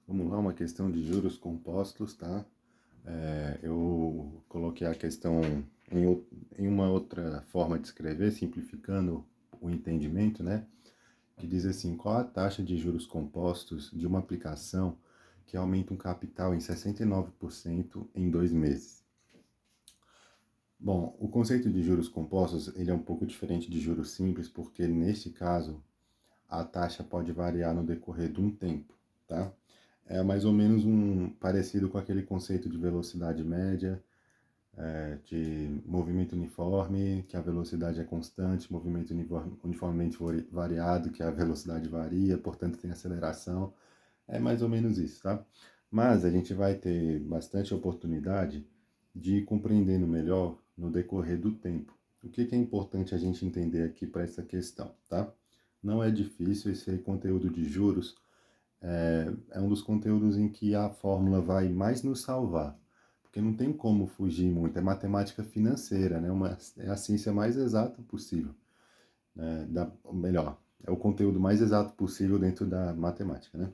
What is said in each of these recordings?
Vamos lá, uma questão de juros compostos, tá? Eu coloquei a questão em uma outra forma de escrever, simplificando o entendimento, né? Que diz assim, qual a taxa de juros compostos de uma aplicação que aumenta um capital em 69% em 2 meses? Bom, o conceito de juros compostos, ele é um pouco diferente de juros simples, porque neste caso, a taxa pode variar no decorrer de um tempo, tá? É mais ou menos parecido com aquele conceito de velocidade média, de movimento uniforme, que a velocidade é constante, movimento uniformemente variado, que a velocidade varia, portanto tem aceleração. É mais ou menos isso, tá? Mas a gente vai ter bastante oportunidade de ir compreendendo melhor no decorrer do tempo. O que é importante a gente entender aqui para essa questão, tá? Não é difícil, esse conteúdo de juros é um dos conteúdos em que a fórmula vai mais nos salvar, porque não tem como fugir muito, é matemática financeira, né? É a ciência mais exata possível, né? Melhor, é o conteúdo mais exato possível dentro da matemática, né?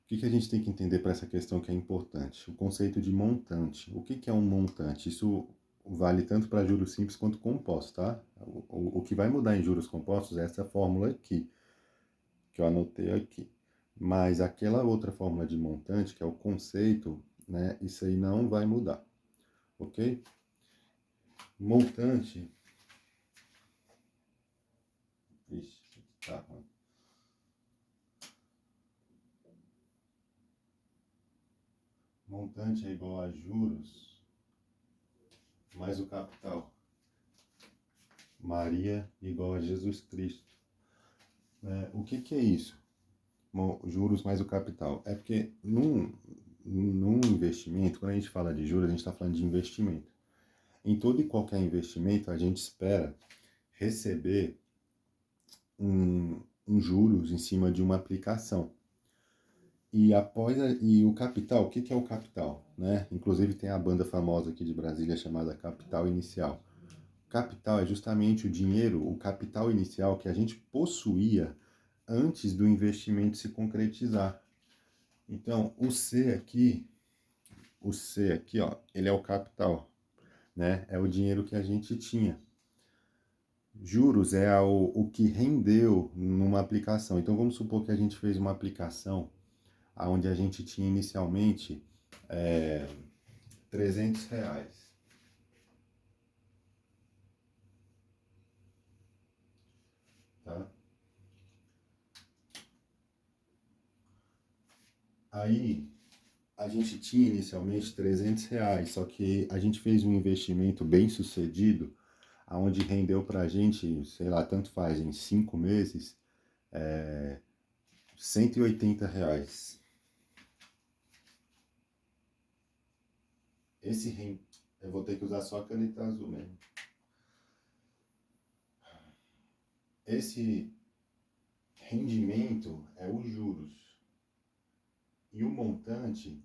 O que a gente tem que entender para essa questão que é importante? O conceito de montante. O que é um montante? Isso vale tanto para juros simples quanto compostos, tá? O que vai mudar em juros compostos é essa fórmula aqui, que eu anotei aqui. Mas aquela outra fórmula de montante, que é o conceito, né? Isso aí não vai mudar, ok? Montante. Ixi, tá. Montante é igual a juros mais o capital. Maria igual a Jesus Cristo. O que é isso? Juros mais o capital. É porque num investimento, quando a gente fala de juros, a gente está falando de investimento. Em todo e qualquer investimento, a gente espera receber um juros em cima de uma aplicação. E o capital, o que é o capital? Né? Inclusive tem a banda famosa aqui de Brasília chamada Capital Inicial. Capital é justamente o dinheiro, o capital inicial que a gente possuía antes do investimento se concretizar. Então, o C aqui, ó, ele é o capital, né? É o dinheiro que a gente tinha. Juros é o que rendeu numa aplicação. Então, vamos supor que a gente fez uma aplicação onde a gente tinha inicialmente é, R$ 300, tá? Aí, a gente tinha inicialmente R$ 300, só que a gente fez um investimento bem sucedido, aonde rendeu para a gente, sei lá, tanto faz, em 5 meses, R$ 180. Eu vou ter que usar só a caneta azul mesmo. Esse rendimento é os juros. E o montante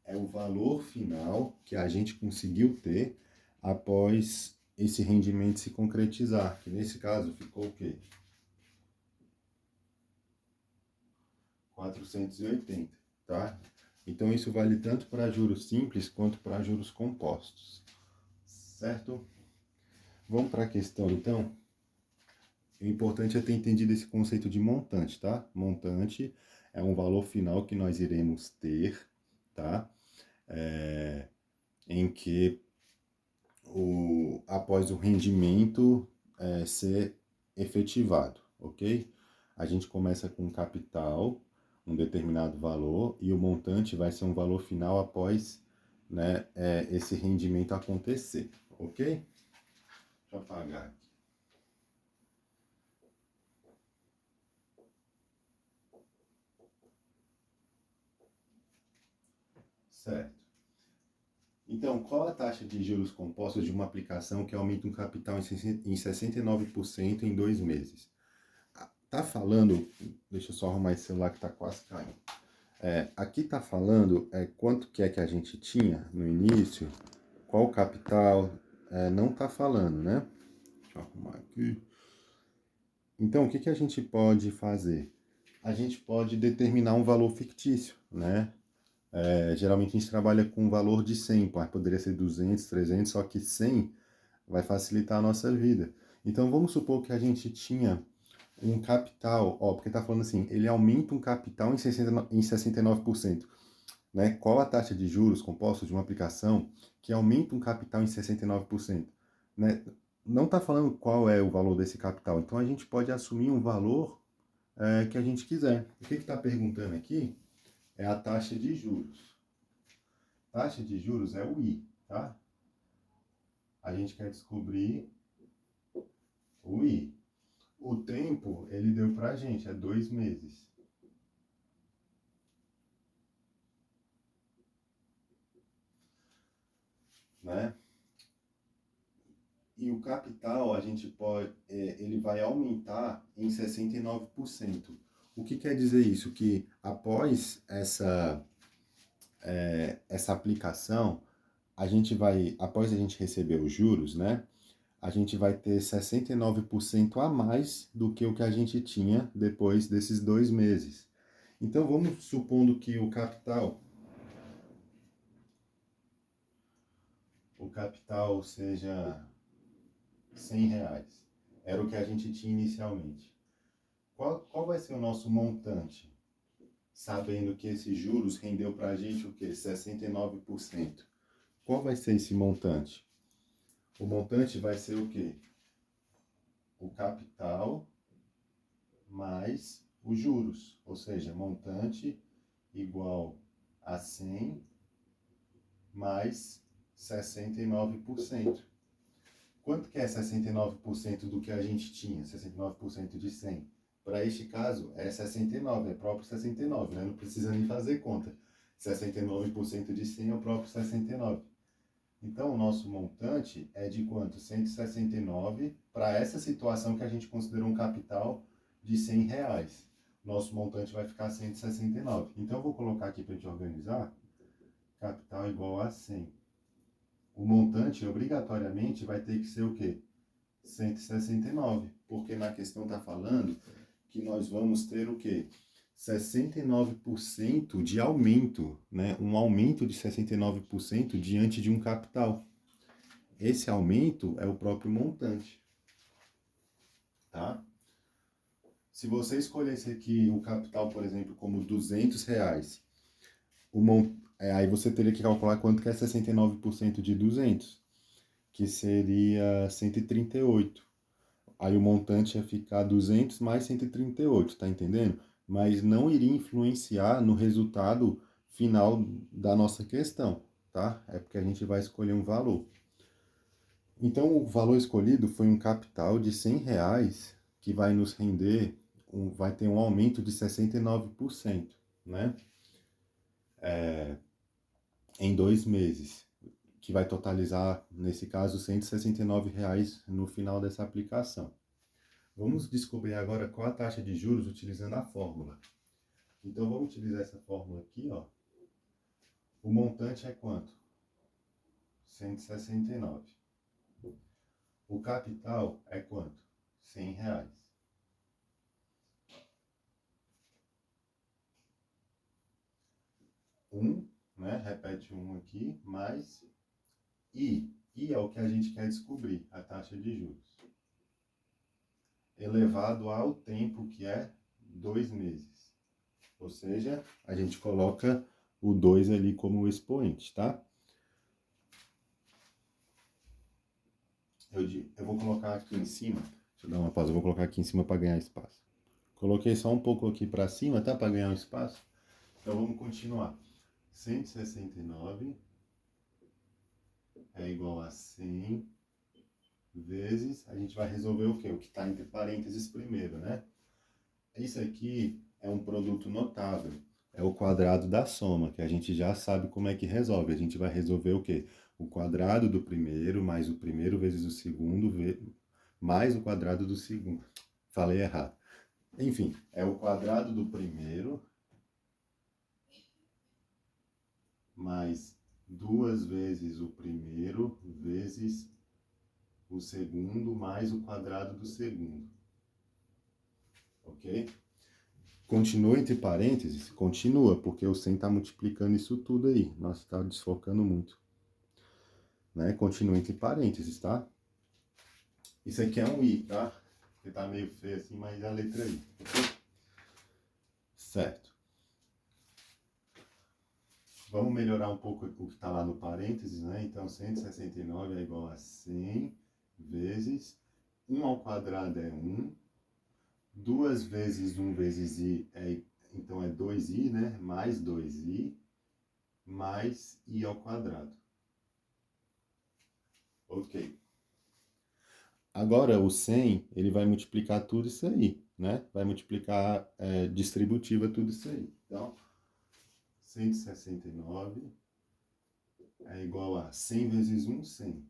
é o valor final que a gente conseguiu ter após esse rendimento se concretizar. Que nesse caso ficou o quê? 480, tá? Então isso vale tanto para juros simples quanto para juros compostos, certo? Vamos para a questão então. O importante é ter entendido esse conceito de montante, tá? Montante é um valor final que nós iremos ter, tá? Em que após o rendimento ser efetivado, ok? A gente começa com capital, um determinado valor, e o montante vai ser um valor final após, né, esse rendimento acontecer, ok? Deixa eu apagar aqui. Certo. Então, qual a taxa de juros compostos de uma aplicação que aumenta um capital em 69% em 2 meses? Tá falando, deixa eu só arrumar esse celular que tá quase caindo. Aqui tá falando quanto que é que a gente tinha no início, qual o capital, não tá falando, né? Deixa eu arrumar aqui. Então, o que a gente pode fazer? a gente pode determinar um valor fictício, né? Geralmente a gente trabalha com um valor de 100, poderia ser 200, 300, só que 100 vai facilitar a nossa vida. Então vamos supor que a gente tinha um capital, ó, porque está falando assim, ele aumenta um capital em 69%, né? Qual a taxa de juros compostos de uma aplicação que aumenta um capital em 69%, né? Não está falando qual é o valor desse capital, então a gente pode assumir um valor que a gente quiser. O que está perguntando aqui é a taxa de juros. Taxa de juros é o I, tá? A gente quer descobrir o I. O tempo, ele deu pra gente, é 2 meses. Né? E o capital, a gente pode, ele vai aumentar em 69%. O que quer dizer isso? Que após essa aplicação, após a gente receber os juros, né? A gente vai ter 69% a mais do que o que a gente tinha depois desses 2 meses. Então, vamos supondo que o capital seja R$ 100. Era o que a gente tinha inicialmente. Qual vai ser o nosso montante? Sabendo que esses juros rendeu para a gente o quê? 69%. Qual vai ser esse montante? O montante vai ser o quê? O capital mais os juros. Ou seja, montante igual a 100 mais 69%. Quanto que é 69% do que a gente tinha? 69% de 100. Para este caso, é 69, é próprio 69, né? Não precisa nem fazer conta. 69% de 100 é o próprio 69. Então, o nosso montante é de quanto? 169 para essa situação que a gente considerou um capital de R$ 100. Nosso montante vai ficar 169. Então, eu vou colocar aqui para a gente organizar. Capital igual a 100. O montante, obrigatoriamente, vai ter que ser o quê? 169, porque na questão está falando que nós vamos ter o quê? 69% de aumento, né? Um aumento de 69% diante de um capital. Esse aumento é o próprio montante, tá? Se você escolhesse aqui o capital, por exemplo, como R$ 200, aí você teria que calcular quanto que é 69% de 200, que seria 138. Aí o montante ia ficar 200 mais 138, tá entendendo? Mas não iria influenciar no resultado final da nossa questão, tá? É porque a gente vai escolher um valor. Então, o valor escolhido foi um capital de R$ 100 que vai nos render, vai ter um aumento de 69%, né? Em 2 meses, que vai totalizar, nesse caso, R$ 169 no final dessa aplicação. Vamos descobrir agora qual a taxa de juros utilizando a fórmula. Então, vamos utilizar essa fórmula aqui, ó. O montante é quanto? 169. O capital é quanto? R$ 100. Né? Repete aqui, mais I. I é o que a gente quer descobrir, a taxa de juros. Elevado ao tempo, que é 2 meses. Ou seja, a gente coloca o 2 ali como expoente, tá? Eu vou colocar aqui em cima, deixa eu dar uma pausa, eu vou colocar aqui em cima para ganhar espaço. Coloquei só um pouco aqui para cima, tá? Para ganhar um espaço. Então vamos continuar. 169 é igual a 100 vezes, a gente vai resolver o quê? O que está entre parênteses primeiro, né? Isso aqui é um produto notável. É o quadrado da soma, que a gente já sabe como é que resolve. A gente vai resolver o quê? O quadrado do primeiro, mais o primeiro vezes o segundo, mais o quadrado do segundo. Falei errado. Enfim, é o quadrado do primeiro, mais 2 vezes o primeiro, vezes o segundo, mais o quadrado do segundo. Ok? Continua entre parênteses? Continua, porque o 100 está multiplicando isso tudo aí. Nossa, está desfocando muito. Né? Continua entre parênteses, tá? Isso aqui é um I, tá? Porque tá meio feio assim, mas é a letra I. Certo. Vamos melhorar um pouco o que está lá no parênteses, né? Então, 169 é igual a 100 vezes 1 ao quadrado é 1. 2 vezes 1 vezes I, então é 2I, né? Mais 2I, mais I ao quadrado. Ok. Agora, o 100, ele vai multiplicar tudo isso aí, né? Vai multiplicar distributiva tudo isso aí. Então, 169 é igual a 100 vezes 1, 100.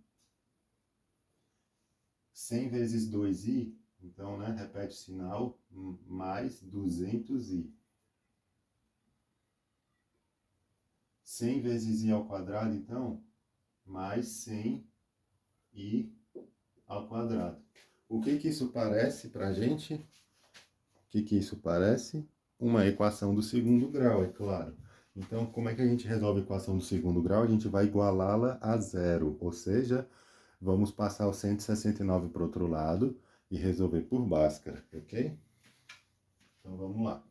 100 vezes 2i, então, né, repete o sinal, mais 200i. 100 vezes i ao quadrado, então, mais 100i ao quadrado. O que que isso parece para a gente? O que que isso parece? Uma equação do segundo grau, é claro. Então, como é que a gente resolve a equação do segundo grau? A gente vai igualá-la a zero, ou seja, vamos passar o 169 para o outro lado e resolver por Bhaskara, ok? Então, vamos lá.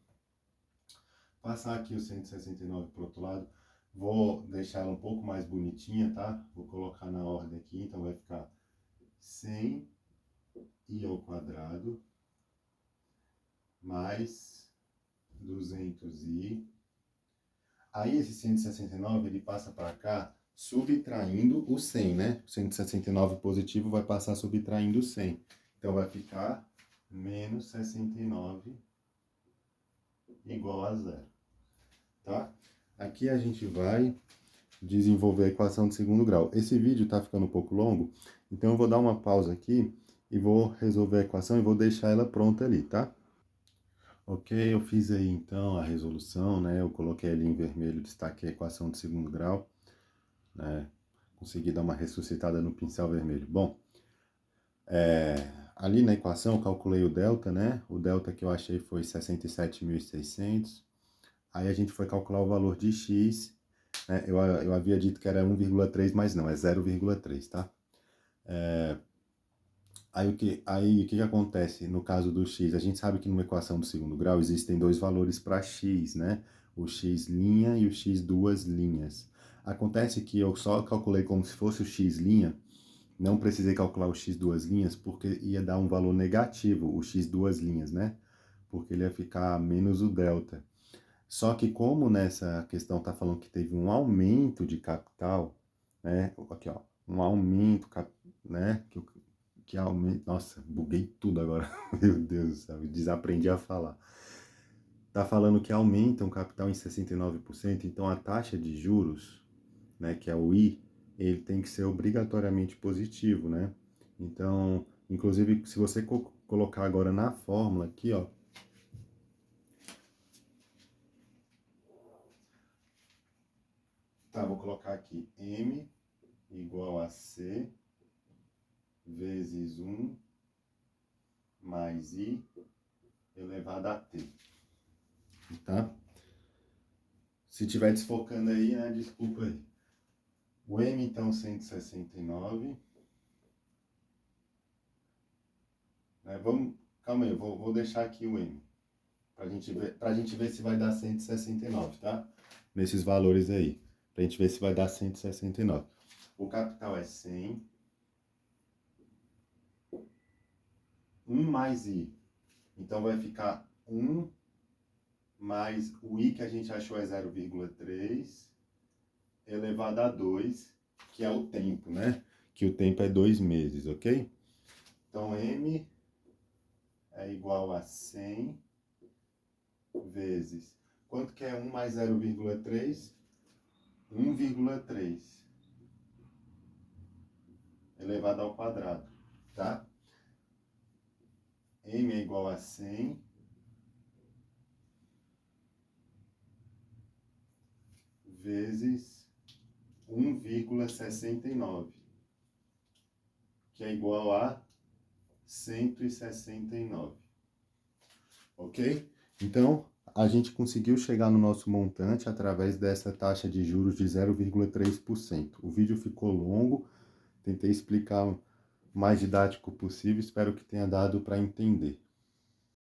Passar aqui o 169 para o outro lado. Vou deixar ela um pouco mais bonitinha, tá? Vou colocar na ordem aqui, então vai ficar 100i ao quadrado mais 200i. Aí esse 169 ele passa para cá subtraindo o 100, né? O 169 positivo vai passar subtraindo o 100. Então vai ficar menos 69 igual a zero. Tá? Aqui a gente vai desenvolver a equação de segundo grau. Esse vídeo está ficando um pouco longo, então eu vou dar uma pausa aqui e vou resolver a equação e vou deixar ela pronta ali, tá? Ok, eu fiz aí então a resolução, né? Eu coloquei ali em vermelho, destaquei a equação de segundo grau, né? Consegui dar uma ressuscitada no pincel vermelho. Bom, ali na equação eu calculei o delta, né? O delta que eu achei foi 67.600. Aí a gente foi calcular o valor de x, né? Eu havia dito que era 1,3, mas não, é 0,3, tá? Aí o que acontece no caso do x? A gente sabe que numa equação do segundo grau existem dois valores para x, né? O x' e o x duas linhas. Acontece que eu só calculei como se fosse o x', não precisei calcular o x duas linhas, porque ia dar um valor negativo, o x duas linhas, né? Porque ele ia ficar menos o delta. Só que como nessa questão está falando que teve um aumento de capital, né? Aqui, ó, um aumento, né? Que aumenta... Nossa, buguei tudo agora. Meu Deus do céu, desaprendi a falar. Tá falando que aumenta o capital em 69%, então a taxa de juros, né, que é o I, ele tem que ser obrigatoriamente positivo, né? Então, inclusive, se você colocar agora na fórmula aqui, ó, tá, vou colocar aqui M igual a C vezes 1 mais I elevado a T, tá? Se tiver desfocando aí, né, desculpa aí. O M, então, 169. Né, calma aí, vou deixar aqui o M, pra gente ver se vai dar 169, tá? Nesses valores aí, pra gente ver se vai dar 169. O capital é 100. 1 mais I. Então, vai ficar 1 mais o I que a gente achou é 0,3 elevado a 2, que é o tempo, né? Que o tempo é 2 meses, ok? Então, M é igual a 100 vezes... Quanto que é 1 mais 0,3? 1,3 elevado ao quadrado, tá? M é igual a 100 vezes 1,69, que é igual a 169. Ok? Então, A gente conseguiu chegar no nosso montante através dessa taxa de juros de 0,3%. O vídeo ficou longo, tentei explicar o mais didático possível, espero que tenha dado para entender.